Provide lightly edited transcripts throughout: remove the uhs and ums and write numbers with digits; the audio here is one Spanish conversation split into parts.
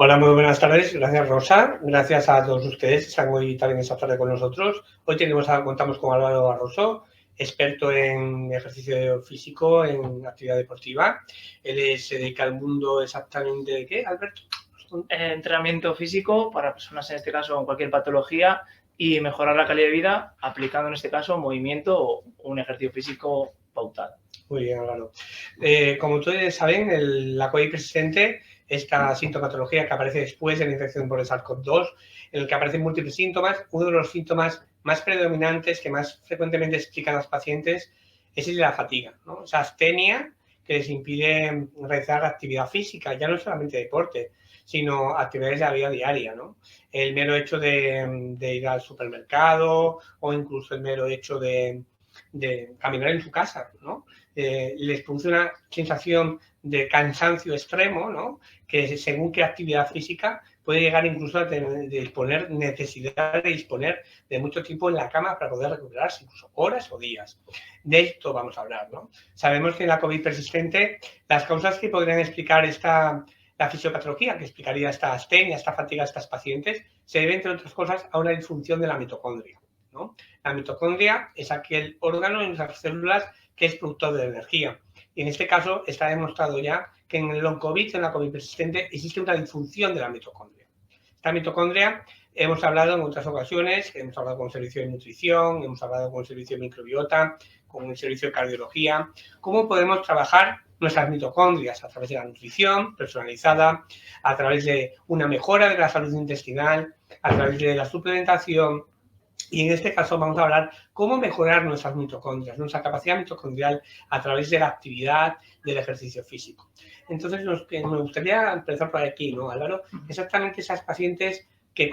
Hola, muy buenas tardes. Gracias, Rosa. Gracias a todos ustedes que están hoy también esta tarde con nosotros. Hoy contamos con Álvaro Barroso, experto en ejercicio físico, en actividad deportiva. Él se dedica al mundo exactamente de ¿qué, Alberto? Entrenamiento físico para personas, en este caso, con cualquier patología y mejorar la calidad de vida aplicando, en este caso, movimiento o un ejercicio físico pautado. Muy bien, Álvaro. Como ustedes saben, la COVID persistente, esta sintomatología que aparece después de la infección por el SARS-CoV-2, en el que aparecen múltiples síntomas, uno de los síntomas más predominantes que más frecuentemente explican a los pacientes es el de la fatiga, ¿no? Esa astenia que les impide realizar actividad física, ya no solamente deporte, sino actividades de la vida diaria, ¿no? El mero hecho de ir al supermercado o incluso el mero hecho de caminar en su casa, ¿no? Les produce una sensación de cansancio extremo, ¿no? Que según qué actividad física puede llegar incluso a necesidad de disponer de mucho tiempo en la cama para poder recuperarse, incluso horas o días. De esto vamos a hablar, ¿no? Sabemos que en la COVID persistente las causas que podrían explicar la fisiopatología, que explicaría esta astenia, esta fatiga a estas pacientes, se debe, entre otras cosas, a una disfunción de la mitocondria, ¿no? La mitocondria es aquel órgano en nuestras células que es productor de energía. Y en este caso está demostrado ya que en el long COVID, en la COVID persistente, existe una disfunción de la mitocondria. Esta mitocondria hemos hablado en otras ocasiones, hemos hablado con el servicio de nutrición, hemos hablado con el servicio de microbiota, con el servicio de cardiología, cómo podemos trabajar nuestras mitocondrias a través de la nutrición personalizada, a través de una mejora de la salud intestinal, a través de la suplementación. Y en este caso vamos a hablar cómo mejorar nuestras mitocondrias, nuestra capacidad mitocondrial a través de la actividad, del ejercicio físico. Entonces, me gustaría empezar por aquí, ¿no, Álvaro? Exactamente esas pacientes que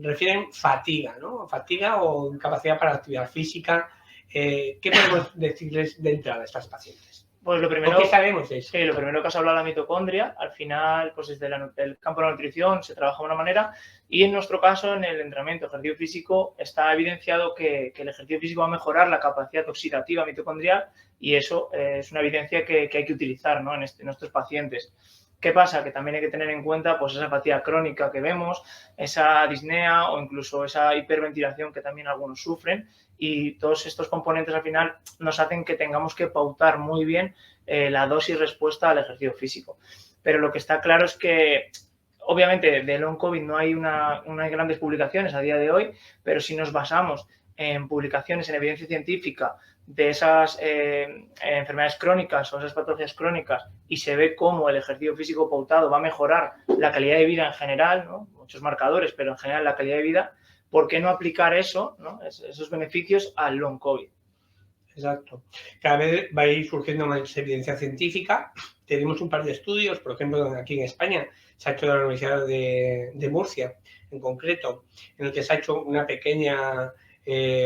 refieren fatiga, ¿no? Fatiga o incapacidad para la actividad física. ¿Qué podemos decirles de entrada a estas pacientes? Pues lo primero, ¿Qué sabemos de eso? Sí, lo primero que has hablado de la mitocondria, al final, pues desde el campo de la nutrición se trabaja de una manera y en nuestro caso, en el entrenamiento ejercicio físico, está evidenciado que el ejercicio físico va a mejorar la capacidad oxidativa mitocondrial y eso es una evidencia que hay que utilizar, ¿no? en nuestros pacientes. ¿Qué pasa? Que también hay que tener en cuenta pues, esa fatiga crónica que vemos, esa disnea o incluso esa hiperventilación que también algunos sufren y todos estos componentes al final nos hacen que tengamos que pautar muy bien la dosis respuesta al ejercicio físico. Pero lo que está claro es que obviamente de long COVID no hay unas grandes publicaciones a día de hoy, pero si nos basamos en publicaciones en evidencia científica de esas enfermedades crónicas o esas patologías crónicas y se ve cómo el ejercicio físico pautado va a mejorar la calidad de vida en general, ¿no? Muchos marcadores, pero en general la calidad de vida, ¿por qué no aplicar eso, ¿no? Esos beneficios al long COVID? Exacto. Cada vez va a ir surgiendo más evidencia científica. Tenemos un par de estudios, por ejemplo, aquí en España, se ha hecho en la Universidad de Murcia, en concreto, en el que se ha hecho una pequeña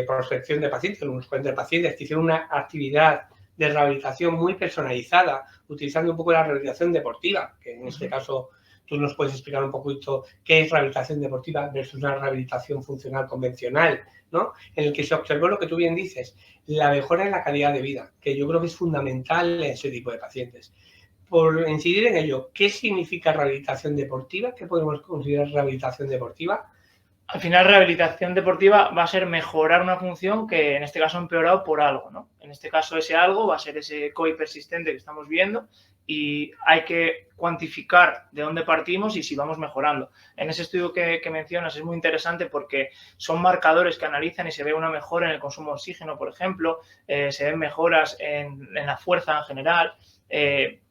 prospección de pacientes, unos 40 pacientes, que hicieron una actividad de rehabilitación muy personalizada, utilizando un poco la rehabilitación deportiva, que en este caso tú nos puedes explicar un poquito qué es rehabilitación deportiva versus una rehabilitación funcional convencional, ¿no? En el que se observó lo que tú bien dices, la mejora en la calidad de vida, que yo creo que es fundamental en ese tipo de pacientes. Por incidir en ello, ¿qué significa rehabilitación deportiva? ¿Qué podemos considerar rehabilitación deportiva? Al final, rehabilitación deportiva va a ser mejorar una función que en este caso ha empeorado por algo, ¿no? En este caso ese algo va a ser ese COVID persistente que estamos viendo y hay que cuantificar de dónde partimos y si vamos mejorando. En ese estudio que mencionas es muy interesante porque son marcadores que analizan y se ve una mejora en el consumo de oxígeno, por ejemplo, se ven mejoras en la fuerza en general,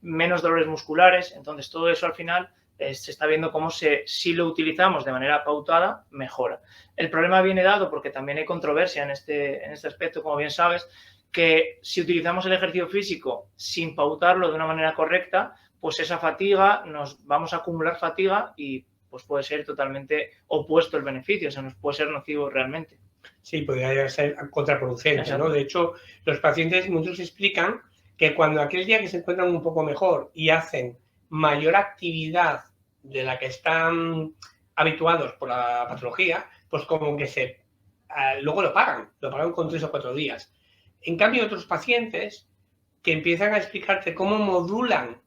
menos dolores musculares, entonces todo eso al final se está viendo cómo si lo utilizamos de manera pautada, mejora. El problema viene dado porque también hay controversia en este aspecto, como bien sabes, que si utilizamos el ejercicio físico sin pautarlo de una manera correcta, pues esa fatiga, nos vamos a acumular fatiga y pues puede ser totalmente opuesto el beneficio, o sea, nos puede ser nocivo realmente. Sí, podría ser contraproducente, ¿no? De hecho, los pacientes muchos explican que cuando aquel día que se encuentran un poco mejor y hacen mayor actividad de la que están habituados por la patología, pues como que luego lo pagan con 3 o 4 días. En cambio, otros pacientes que empiezan a explicarte cómo modulan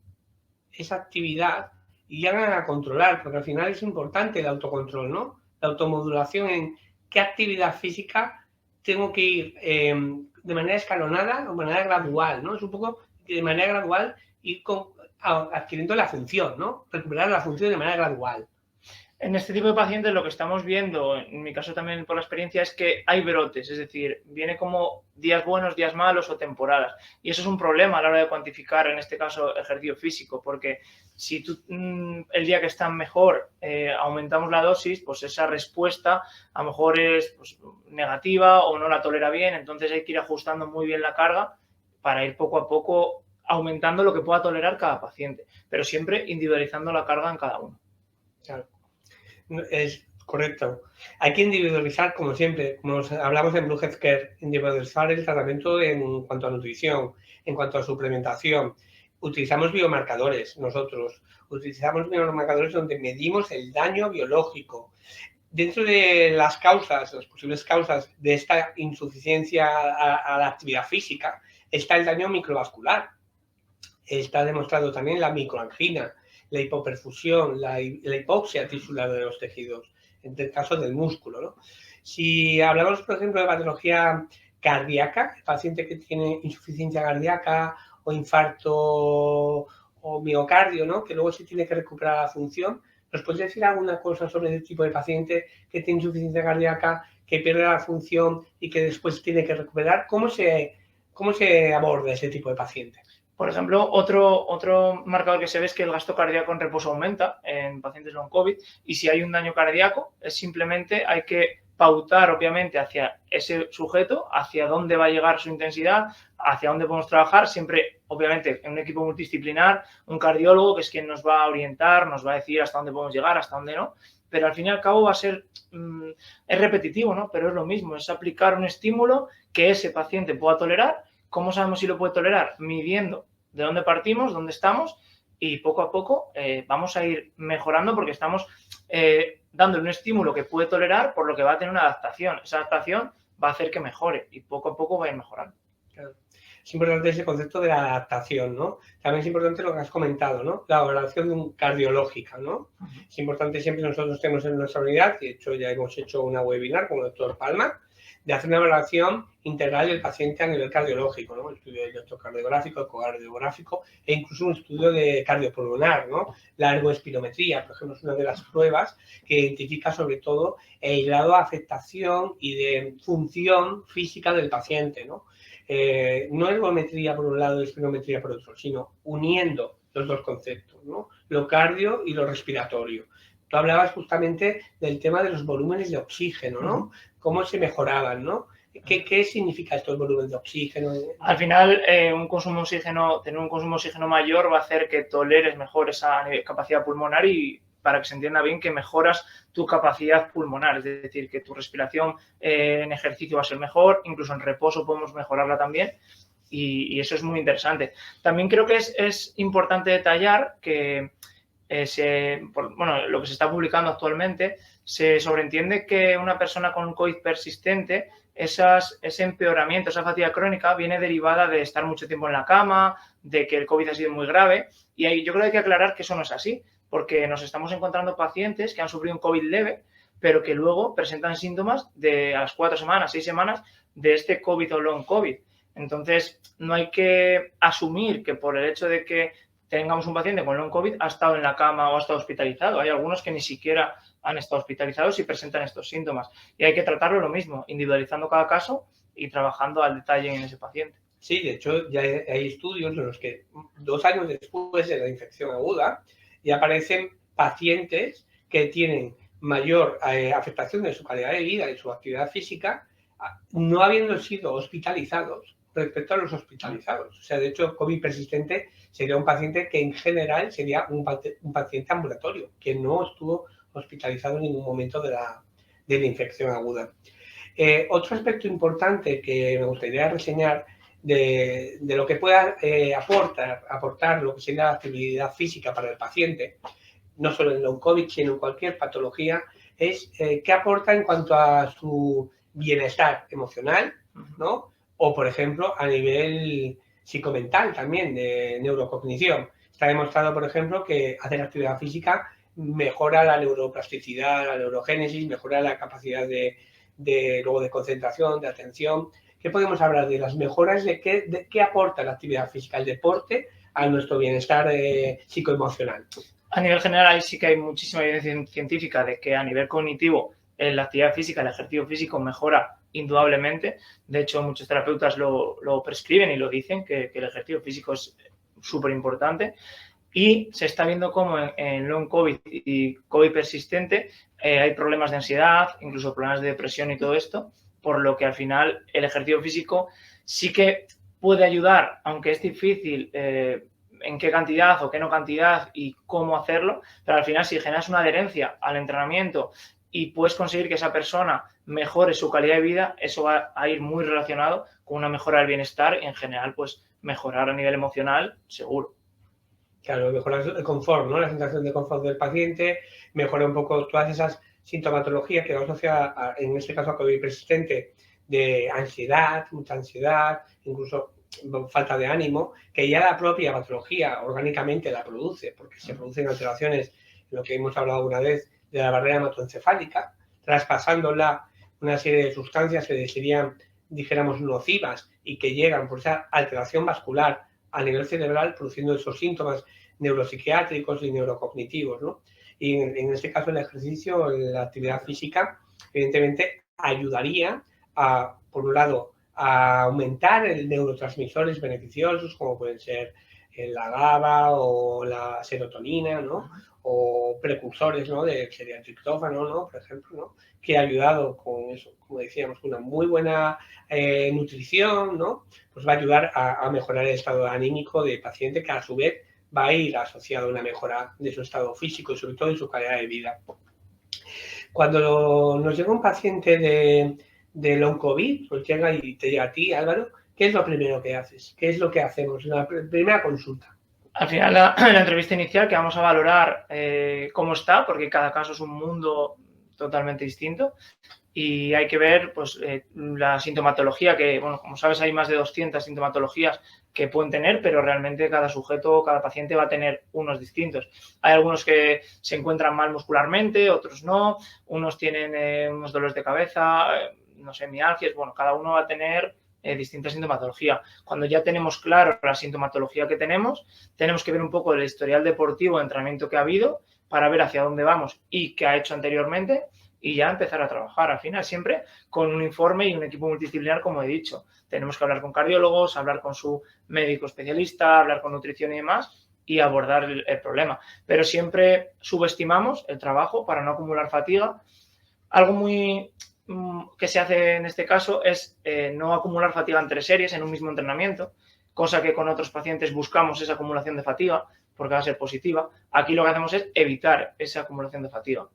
esa actividad y llegan a controlar, porque al final es importante el autocontrol, ¿no? La automodulación en qué actividad física tengo que ir de manera escalonada o de manera gradual, ¿no? Es un poco de manera gradual ir adquiriendo la función, ¿no? Recuperar la función de manera gradual. En este tipo de pacientes lo que estamos viendo, en mi caso también por la experiencia, es que hay brotes, es decir, viene como días buenos, días malos o temporadas. Y eso es un problema a la hora de cuantificar, en este caso, ejercicio físico, porque si tú el día que están mejor aumentamos la dosis, pues esa respuesta a lo mejor es pues, negativa o no la tolera bien, entonces hay que ir ajustando muy bien la carga para ir poco a poco aumentando lo que pueda tolerar cada paciente, pero siempre individualizando la carga en cada uno. Claro. Es correcto. Hay que individualizar, como siempre, como hablamos en Blue Health Care, individualizar el tratamiento en cuanto a nutrición, en cuanto a suplementación. Utilizamos biomarcadores nosotros, utilizamos biomarcadores donde medimos el daño biológico. Dentro de las causas, las posibles causas de esta insuficiencia a la actividad física, está el daño microvascular. Está demostrado también la microangina, la hipoperfusión, la hipoxia tisular de los tejidos, en el caso del músculo, ¿no? Si hablamos, por ejemplo, de patología cardíaca, el paciente que tiene insuficiencia cardíaca o infarto o miocardio, ¿no? Que luego se tiene que recuperar la función, ¿nos puedes decir alguna cosa sobre el tipo de paciente que tiene insuficiencia cardíaca, que pierde la función y que después tiene que recuperar? ¿Cómo se aborda ese tipo de paciente? Por ejemplo, otro marcador que se ve es que el gasto cardíaco en reposo aumenta en pacientes long COVID y si hay un daño cardíaco, es simplemente hay que pautar, obviamente, hacia ese sujeto, hacia dónde va a llegar su intensidad, hacia dónde podemos trabajar, siempre, obviamente, en un equipo multidisciplinar, un cardiólogo que es quien nos va a orientar, nos va a decir hasta dónde podemos llegar, hasta dónde no, pero al fin y al cabo va a ser, es repetitivo, ¿no? Pero es lo mismo, es aplicar un estímulo que ese paciente pueda tolerar. ¿Cómo sabemos si lo puede tolerar? Midiendo de dónde partimos, dónde estamos y poco a poco vamos a ir mejorando porque estamos dándole un estímulo que puede tolerar, por lo que va a tener una adaptación. Esa adaptación va a hacer que mejore y poco a poco va a ir mejorando. Claro. Es importante ese concepto de la adaptación, ¿no? También es importante lo que has comentado, ¿no? La valoración cardiológica, ¿no? Es importante siempre nosotros tenemos en nuestra unidad, de hecho ya hemos hecho una webinar con el doctor Palma, de hacer una valoración integral del paciente a nivel cardiológico, ¿no? Un estudio de electrocardiográfico, ecocardiográfico e incluso un estudio de cardiopulmonar, ¿no? La ergoespirometría, por ejemplo, es una de las pruebas que identifica sobre todo el grado de afectación y de función física del paciente, ¿no? No ergometría por un lado y espirometría por otro, sino uniendo los dos conceptos, ¿no? Lo cardio y lo respiratorio. Tú hablabas justamente del tema de los volúmenes de oxígeno, ¿no? Cómo se mejoraban, ¿no? ¿Qué significa esto, el volumen de oxígeno? Al final, tener un consumo de oxígeno mayor va a hacer que toleres mejor esa capacidad pulmonar y para que se entienda bien que mejoras tu capacidad pulmonar, es decir, que tu respiración en ejercicio va a ser mejor, incluso en reposo podemos mejorarla también y eso es muy interesante. También creo que es importante detallar que lo que se está publicando actualmente, se sobreentiende que una persona con COVID persistente, ese empeoramiento, esa fatiga crónica viene derivada de estar mucho tiempo en la cama, de que el COVID ha sido muy grave y ahí yo creo que hay que aclarar que eso no es así, porque nos estamos encontrando pacientes que han sufrido un COVID leve, pero que luego presentan síntomas a las 4 semanas, 6 semanas de este COVID o long COVID. Entonces, no hay que asumir que por el hecho de que tengamos un paciente con long COVID ha estado en la cama o ha estado hospitalizado. Hay algunos que ni siquiera han estado hospitalizados y presentan estos síntomas. Y hay que tratarlo lo mismo, individualizando cada caso y trabajando al detalle en ese paciente. Sí, de hecho ya hay estudios en los que 2 años después de la infección aguda ya aparecen pacientes que tienen mayor afectación de su calidad de vida y su actividad física no habiendo sido hospitalizados respecto a los hospitalizados. O sea, de hecho, COVID persistente sería un paciente que en general sería un paciente ambulatorio, que no estuvo hospitalizado en ningún momento de la infección aguda. Otro aspecto importante que me gustaría reseñar de lo que pueda aportar lo que sería la actividad física para el paciente, no solo en long COVID, sino en cualquier patología, es qué aporta en cuanto a su bienestar emocional, ¿no? O, por ejemplo, a nivel psicomental también, de neurocognición. Está demostrado, por ejemplo, que hacer actividad física mejora la neuroplasticidad, la neurogénesis, mejora la capacidad luego de concentración, de atención. ¿Qué podemos hablar de las mejoras de qué aporta la actividad física, el deporte, a nuestro bienestar psicoemocional? A nivel general, ahí sí que hay muchísima evidencia científica de que a nivel cognitivo la actividad física, el ejercicio físico mejora indudablemente. De hecho, muchos terapeutas lo prescriben y lo dicen, que el ejercicio físico es súper importante. Y se está viendo cómo en long COVID y COVID persistente hay problemas de ansiedad, incluso problemas de depresión y todo esto, por lo que al final el ejercicio físico sí que puede ayudar, aunque es difícil en qué cantidad o qué no cantidad y cómo hacerlo, pero al final si generas una adherencia al entrenamiento y puedes conseguir que esa persona mejore su calidad de vida, eso va a ir muy relacionado con una mejora del bienestar y en general pues mejorar a nivel emocional seguro. Claro, mejora el confort, ¿no? La sensación de confort del paciente, mejora un poco todas esas sintomatologías que va asociada, en este caso a COVID persistente, de ansiedad, mucha ansiedad, incluso falta de ánimo, que ya la propia patología orgánicamente la produce, porque se producen alteraciones, en lo que hemos hablado una vez, de la barrera hematoencefálica, traspasándola una serie de sustancias que serían, dijéramos, nocivas y que llegan por esa alteración vascular a nivel cerebral, produciendo esos síntomas neuropsiquiátricos y neurocognitivos, ¿no? Y en este caso el ejercicio, la actividad física, evidentemente ayudaría a, por un lado, a aumentar el neurotransmisores beneficiosos, como pueden ser la GABA o la serotonina, ¿no? O precursores, ¿no? Sería el triptófano, ¿no? Por ejemplo, ¿no? Que ha ayudado con eso, como decíamos, con una muy buena nutrición, ¿no? Pues va a ayudar a mejorar el estado anímico del paciente, que a su vez va a ir asociado a una mejora de su estado físico y sobre todo de su calidad de vida. Cuando nos llega un paciente de long COVID, pues llega y te llega a ti, Álvaro, ¿qué es lo primero que haces? ¿Qué es lo que hacemos? La primera consulta. Al final, la entrevista inicial, que vamos a valorar cómo está, porque cada caso es un mundo totalmente distinto y hay que ver pues, la sintomatología, que, bueno, como sabes, hay más de 200 sintomatologías que pueden tener, pero realmente cada sujeto, cada paciente va a tener unos distintos. Hay algunos que se encuentran mal muscularmente, otros no, unos tienen unos dolores de cabeza, no sé, mialgias, bueno, cada uno va a tener distinta sintomatología. Cuando ya tenemos claro la sintomatología que tenemos que ver un poco el historial deportivo de entrenamiento que ha habido para ver hacia dónde vamos y qué ha hecho anteriormente y ya empezar a trabajar. Al final, siempre con un informe y un equipo multidisciplinar, como he dicho. Tenemos que hablar con cardiólogos, hablar con su médico especialista, hablar con nutrición y demás y abordar el problema. Pero siempre subestimamos el trabajo para no acumular fatiga. Algo muy que se hace en este caso es no acumular fatiga entre series en un mismo entrenamiento, cosa que con otros pacientes buscamos esa acumulación de fatiga porque va a ser positiva. Aquí lo que hacemos es evitar esa acumulación de fatiga.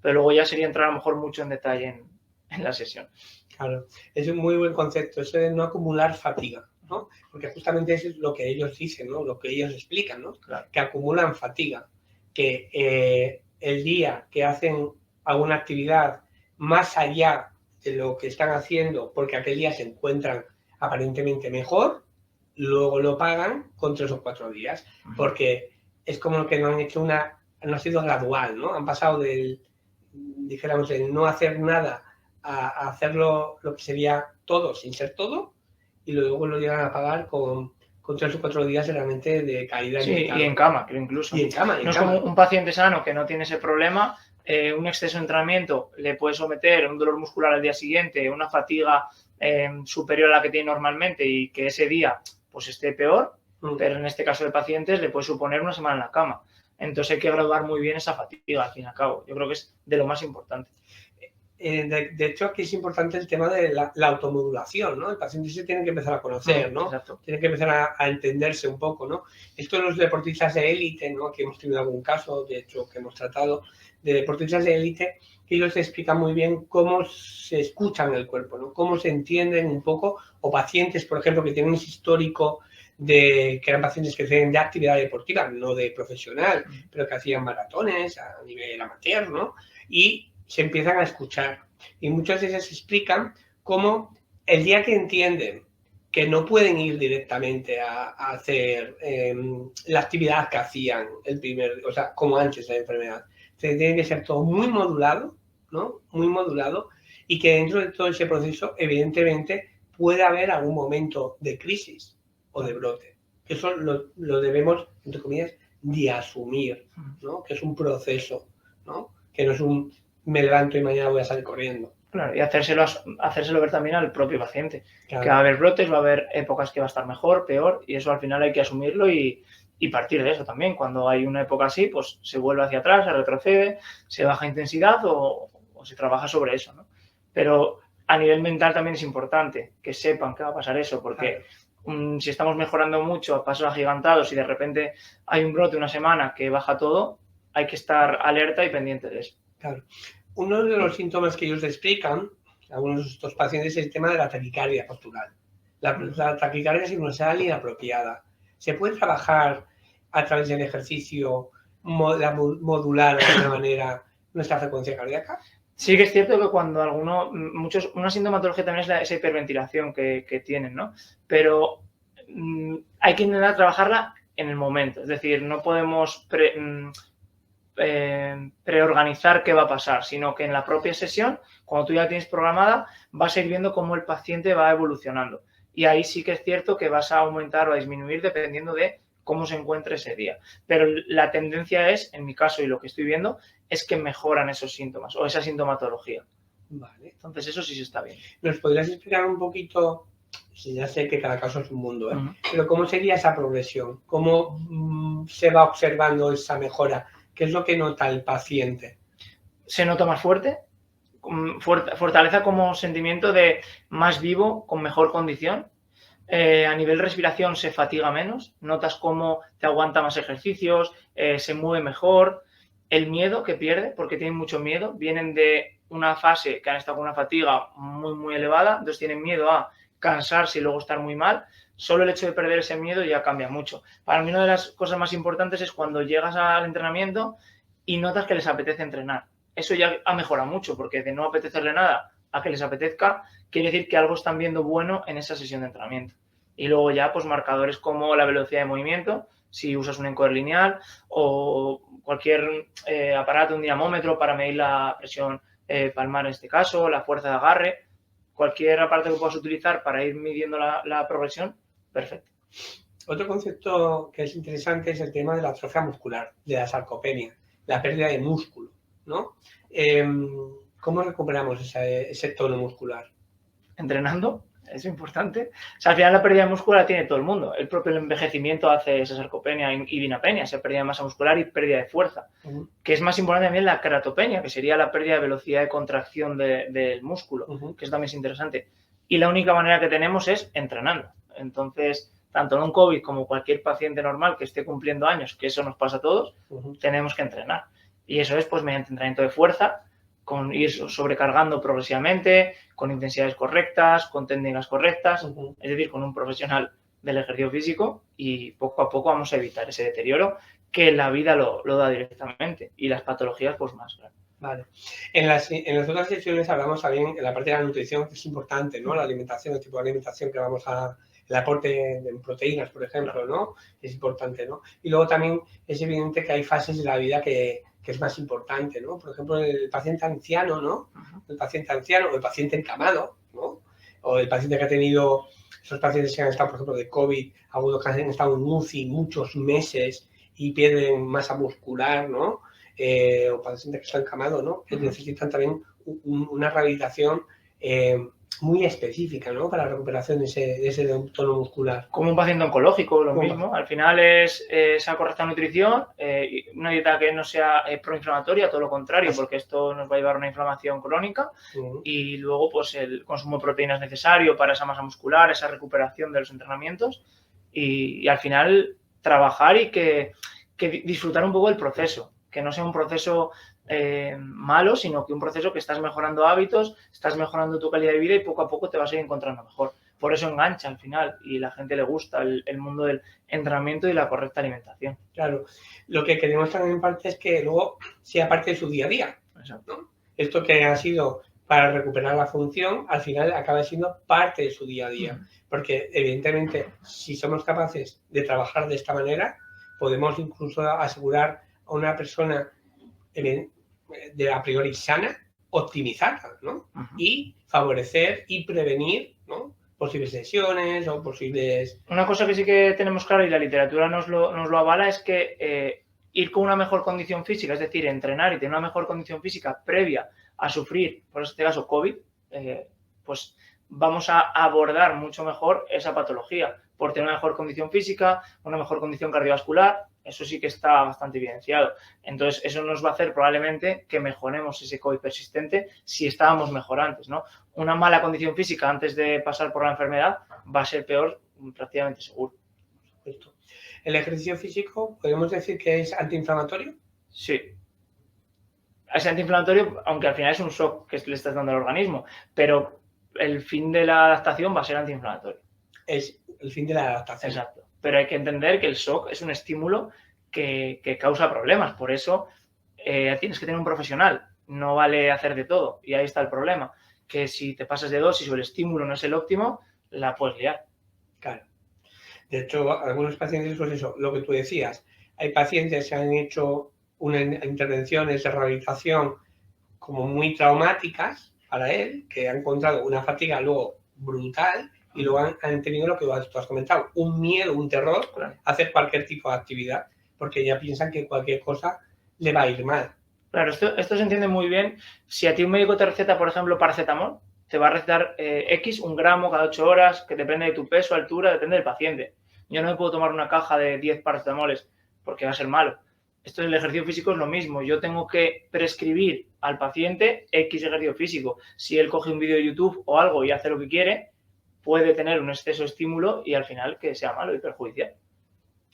Pero luego ya sería entrar a lo mejor mucho en detalle en la sesión. Claro, es un muy buen concepto, eso de no acumular fatiga, ¿no? Porque justamente eso es lo que ellos dicen, ¿no? Lo que ellos explican, ¿no? Claro. Que acumulan fatiga, que el día que hacen alguna actividad más allá de lo que están haciendo, porque aquel día se encuentran aparentemente mejor, luego lo pagan con 3 o 4 días, porque es como que no han hecho no ha sido gradual, ¿no? Han pasado dijéramos, de no hacer nada a hacerlo lo que sería todo sin ser todo y luego lo llegan a pagar con 3 o 4 días realmente de caída. Sí, y en cama, creo incluso. Y en cama. No es como un paciente sano que no tiene ese problema, un exceso de entrenamiento le puede someter a un dolor muscular al día siguiente, una fatiga superior a la que tiene normalmente y que ese día pues esté peor, pero en este caso de pacientes le puede suponer una semana en la cama. Entonces hay que graduar muy bien esa fatiga, al fin y al cabo. Yo creo que es de lo más importante. De hecho, aquí es importante el tema de la automodulación, ¿no? El paciente se tiene que empezar a conocer, ¿no? Exacto. Tiene que empezar a entenderse un poco, ¿no? Esto de los deportistas de élite, ¿no? Que hemos tenido algún caso, de hecho, que hemos tratado, de deportistas de élite, que ellos te explican muy bien cómo se escuchan el cuerpo, ¿no? Cómo se entienden un poco, o pacientes, por ejemplo, que tienen ese histórico que eran pacientes que hacían de actividad deportiva, no de profesional, pero que hacían maratones a nivel amateur, ¿no? Y se empiezan a escuchar. Y muchas veces explican cómo el día que entienden que no pueden ir directamente a hacer la actividad que hacían o sea, como antes de la enfermedad. Tiene que ser todo muy modulado, ¿no? Muy modulado, y que dentro de todo ese proceso, evidentemente, puede haber algún momento de crisis o de brote. Eso lo debemos, entre comillas, de asumir, ¿no? Que es un proceso, ¿no? Que no es un me levanto y mañana voy a salir corriendo. Claro, y hacérselo ver también al propio paciente. Claro. Que va a haber brotes, va a haber épocas que va a estar mejor, peor, y eso al final hay que asumirlo y partir de eso también. Cuando hay una época así, pues se vuelve hacia atrás, se retrocede, se baja intensidad o se trabaja sobre eso, ¿no? Pero a nivel mental también es importante que sepan que va a pasar eso, porque si estamos mejorando mucho a pasos agigantados y de repente hay un brote una semana que baja todo, hay que estar alerta y pendiente de eso. Claro. Uno de los síntomas que ellos explican, algunos de estos pacientes, es el tema de la taquicardia postural. La taquicardia sinusoidal inapropiada. ¿Se puede trabajar a través del ejercicio, modular de alguna manera nuestra frecuencia cardíaca? Sí que es cierto que cuando una sintomatología también es esa hiperventilación que tienen, ¿no? Pero hay que intentar trabajarla en el momento. Es decir, no podemos preorganizar qué va a pasar, sino que en la propia sesión, cuando tú ya la tienes programada, vas a ir viendo cómo el paciente va evolucionando. Y ahí sí que es cierto que vas a aumentar o a disminuir dependiendo de cómo se encuentre ese día. Pero la tendencia es, en mi caso y lo que estoy viendo, es que mejoran esos síntomas o esa sintomatología. Vale. Entonces eso sí se está bien. ¿Nos podrías explicar un poquito, si ya sé que cada caso es un mundo, pero cómo sería esa progresión? ¿Cómo se va observando esa mejora? ¿Qué es lo que nota el paciente? Se nota más fuerte, fortaleza como sentimiento de más vivo, con mejor condición. A nivel respiración se fatiga menos, notas cómo te aguanta más ejercicios, se mueve mejor. El miedo que pierde, porque tienen mucho miedo, vienen de una fase que han estado con una fatiga muy, muy elevada, entonces tienen miedo a cansarse y luego estar muy mal. Solo el hecho de perder ese miedo ya cambia mucho. Para mí una de las cosas más importantes es cuando llegas al entrenamiento y notas que les apetece entrenar. Eso ya ha mejorado mucho, porque de no apetecerle nada a que les apetezca, quiere decir que algo están viendo bueno en esa sesión de entrenamiento. Y luego ya, pues marcadores como la velocidad de movimiento, si usas un encoder lineal o cualquier aparato, un dinamómetro para medir la presión palmar en este caso, la fuerza de agarre, cualquier aparato que puedas utilizar para ir midiendo la progresión, perfecto. Otro concepto que es interesante es el tema de la atrofia muscular, de la sarcopenia, la pérdida de músculo, ¿no? ¿Cómo recuperamos ese tono muscular? Entrenando, es importante. O sea, al final la pérdida de músculo la tiene todo el mundo. El propio envejecimiento hace esa sarcopenia y dinapenia, esa pérdida de masa muscular y pérdida de fuerza. Que es más importante también la queratopenia, que sería la pérdida de velocidad de contracción del músculo, que eso también es interesante. Y la única manera que tenemos es entrenando. Entonces, tanto en un COVID como cualquier paciente normal que esté cumpliendo años, que eso nos pasa a todos, tenemos que entrenar. Y eso es pues mediante entrenamiento de fuerza, con ir sobrecargando progresivamente, con intensidades correctas, con técnicas correctas, es decir, con un profesional del ejercicio físico, y poco a poco vamos a evitar ese deterioro que la vida lo da directamente y las patologías pues más. Claro. Vale. En las otras sesiones hablamos también en la parte de la nutrición, que es importante, ¿no? La alimentación, el tipo de alimentación que vamos a... El aporte de proteínas, por ejemplo, ¿no? Es importante, ¿no? Y luego también es evidente que hay fases de la vida que es más importante, ¿no? Por ejemplo, el paciente anciano, ¿no? El paciente anciano o el paciente encamado, ¿no? O el paciente que ha tenido, esos pacientes que han estado, por ejemplo, de COVID, algunos que han estado en UCI muchos meses y pierden masa muscular, ¿no? O pacientes que están encamados, ¿no? Que necesitan también una rehabilitación muy específica, ¿no? Para la recuperación de ese tono muscular. Como un paciente oncológico, lo mismo. Al final es esa correcta nutrición, una dieta que no sea proinflamatoria, todo lo contrario, porque esto nos va a llevar a una inflamación crónica. Y luego, pues, el consumo de proteínas necesario para esa masa muscular, esa recuperación de los entrenamientos. Y al final, trabajar y que disfrutar un poco del proceso. Que no sea un proceso malo, sino que un proceso que estás mejorando hábitos, estás mejorando tu calidad de vida y poco a poco te vas a ir encontrando mejor. Por eso engancha al final y la gente le gusta el mundo del entrenamiento y la correcta alimentación. Claro, lo que queremos también en parte es que luego sea parte de su día a día. Exacto. ¿No? Esto que ha sido para recuperar la función, al final acaba siendo parte de su día a día. Porque, evidentemente, si somos capaces de trabajar de esta manera, podemos incluso asegurar a una persona de a priori sana, optimizarla, ¿no? Y favorecer y prevenir, ¿no?, posibles lesiones o posibles... Una cosa que sí que tenemos claro y la literatura nos lo avala es que ir con una mejor condición física, es decir, entrenar y tener una mejor condición física previa a sufrir, por este caso, COVID, pues vamos a abordar mucho mejor esa patología por tener una mejor condición física, una mejor condición cardiovascular. Eso sí que está bastante evidenciado. Entonces, eso nos va a hacer probablemente que mejoremos ese COVID persistente si estábamos mejor antes, ¿no? Una mala condición física antes de pasar por la enfermedad va a ser peor prácticamente seguro. ¿El ejercicio físico podemos decir que es antiinflamatorio? Sí. Es antiinflamatorio, aunque al final es un shock que le estás dando al organismo, pero el fin de la adaptación va a ser antiinflamatorio. Es el fin de la adaptación. Exacto. Pero hay que entender que el shock es un estímulo que causa problemas. Por eso tienes que tener un profesional. No vale hacer de todo. Y ahí está el problema. Que si te pasas de dosis o el estímulo no es el óptimo, la puedes liar. Claro. De hecho, algunos pacientes, pues eso, lo que tú decías, hay pacientes que han hecho unas intervenciones de rehabilitación como muy traumáticas para él, que han encontrado una fatiga luego brutal y luego han tenido lo que tú has comentado, un miedo, un terror a hacer cualquier tipo de actividad, porque ya piensan que cualquier cosa le va a ir mal. Claro, esto se entiende muy bien. Si a ti un médico te receta, por ejemplo, paracetamol, te va a recetar X, 1 gramo cada 8 horas, que depende de tu peso, altura, depende del paciente. Yo no me puedo tomar una caja de 10 paracetamoles porque va a ser malo. Esto del ejercicio físico es lo mismo. Yo tengo que prescribir al paciente X ejercicio físico. Si él coge un vídeo de YouTube o algo y hace lo que quiere, puede tener un exceso de estímulo y al final que sea malo y perjudicial.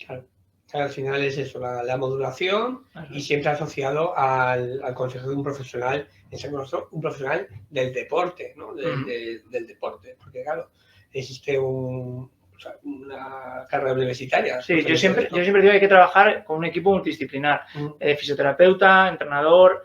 Claro. Al final es eso, la modulación. Ajá. Y siempre asociado al consejo de un profesional, en ese caso, un profesional del deporte, ¿no? Del deporte, porque claro, existe una carrera universitaria. Sí, yo siempre digo que hay que trabajar con un equipo multidisciplinar, fisioterapeuta, entrenador,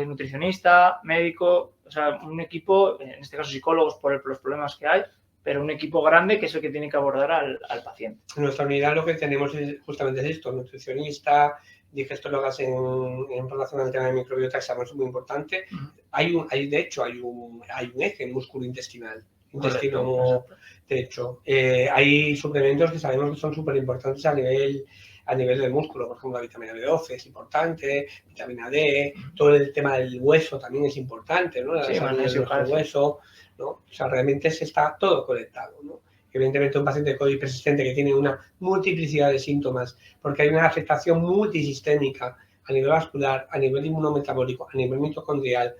nutricionista, médico, o sea, un equipo, en este caso psicólogos por los problemas que hay, pero un equipo grande que es el que tiene que abordar al paciente. En nuestra unidad lo que tenemos es justamente esto, nutricionista, digestólogas en relación al tema de microbiota, que sabemos muy importante. De hecho, hay un eje músculo-intestinal. Intestino, de hecho. Hay suplementos que sabemos que son súper importantes a nivel del músculo, por ejemplo, la vitamina B12 es importante, vitamina D, todo el tema del hueso también es importante, ¿no? La salud del hueso, ¿no? O sea, realmente se está todo conectado, ¿no? Evidentemente un paciente de COVID persistente que tiene una multiplicidad de síntomas, porque hay una afectación multisistémica a nivel vascular, a nivel inmunometabólico, a nivel mitocondrial,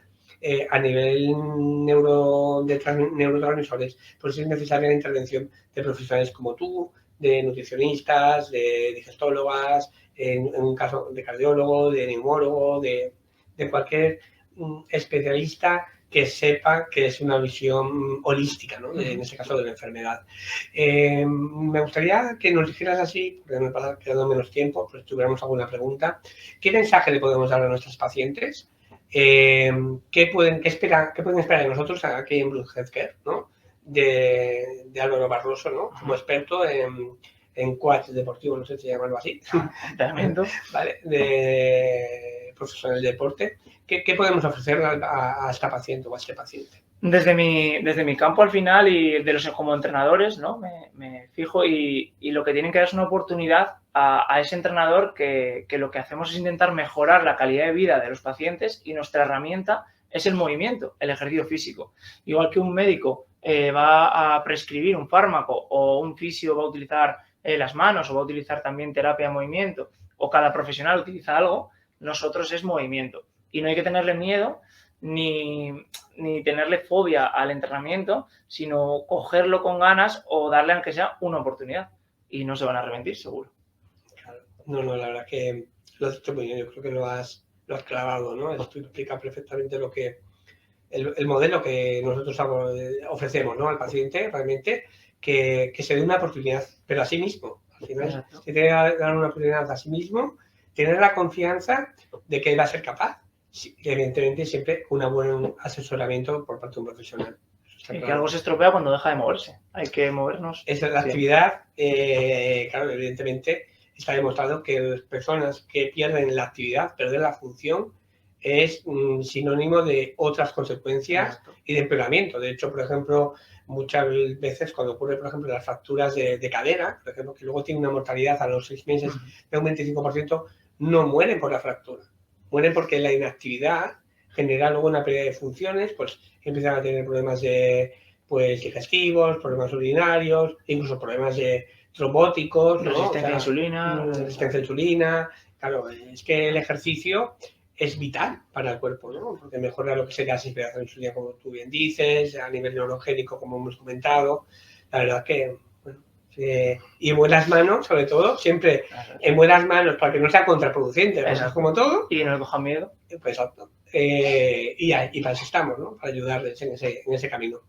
a nivel neurotransmisores, pues es necesaria la intervención de profesionales como tú, de nutricionistas, de digestólogas, en un caso de cardiólogo, de neumólogo, de cualquier especialista que sepa que es una visión holística, ¿no? En este caso de la enfermedad. Me gustaría que nos dijeras así, porque nos va quedando menos tiempo, pues si tuviéramos alguna pregunta, ¿qué mensaje le podemos dar a nuestros pacientes? ¿Qué pueden esperar de nosotros aquí en Blue Healthcare, ¿no? De Álvaro Barroso, ¿no? Como experto en coach deportivo, no sé si llamarlo así. ¿Vale? De profesional de deporte. ¿Qué podemos ofrecer a esta paciente o a este paciente? Desde mi campo al final y como entrenadores, ¿no? Me fijo y lo que tienen que dar es una oportunidad a ese entrenador que lo que hacemos es intentar mejorar la calidad de vida de los pacientes y nuestra herramienta es el movimiento, el ejercicio físico. Igual que un médico va a prescribir un fármaco o un fisio va a utilizar las manos o va a utilizar también terapia de movimiento o cada profesional utiliza algo, nosotros es movimiento. Y no hay que tenerle miedo ni tenerle fobia al entrenamiento, sino cogerlo con ganas o darle aunque sea una oportunidad. Y no se van a arrepentir, seguro. Claro. No, la verdad que lo has hecho muy bien. Yo creo que lo has clavado, ¿no? Esto explica perfectamente lo que el modelo que nosotros ofrecemos, ¿no? Al paciente, realmente, que se dé una oportunidad, pero a sí mismo. Al final, se tiene que dar una oportunidad a sí mismo, tener la confianza de que él va a ser capaz sí, evidentemente siempre un buen asesoramiento por parte de un profesional. Y que algo se estropea cuando deja de moverse. Hay que movernos. Esa es la actividad, claro, evidentemente está demostrado que las personas que pierden la actividad, perder la función, es sinónimo de otras consecuencias y de empeoramiento. De hecho, por ejemplo, muchas veces cuando ocurre, por ejemplo, las fracturas de cadera, por ejemplo, que luego tiene una mortalidad a los 6 meses de un 25%, no mueren por la fractura. Mueren porque la inactividad genera luego una pérdida de funciones, pues empiezan a tener problemas digestivos, problemas urinarios, incluso problemas trombóticos, ¿no? Resistencia a insulina. Resistencia a insulina. Claro, es que el ejercicio es vital para el cuerpo, ¿no? Porque mejora lo que sería la sensibilidad a la insulina, como tú bien dices, a nivel neurogénico, como hemos comentado. La verdad que, bueno, y en buenas manos, sobre todo, siempre en buenas manos, para que no sea contraproducente, ¿no? Como todo. Y no le cojan miedo. Pues exacto. Y para eso estamos, ¿no? Para ayudarles en ese camino.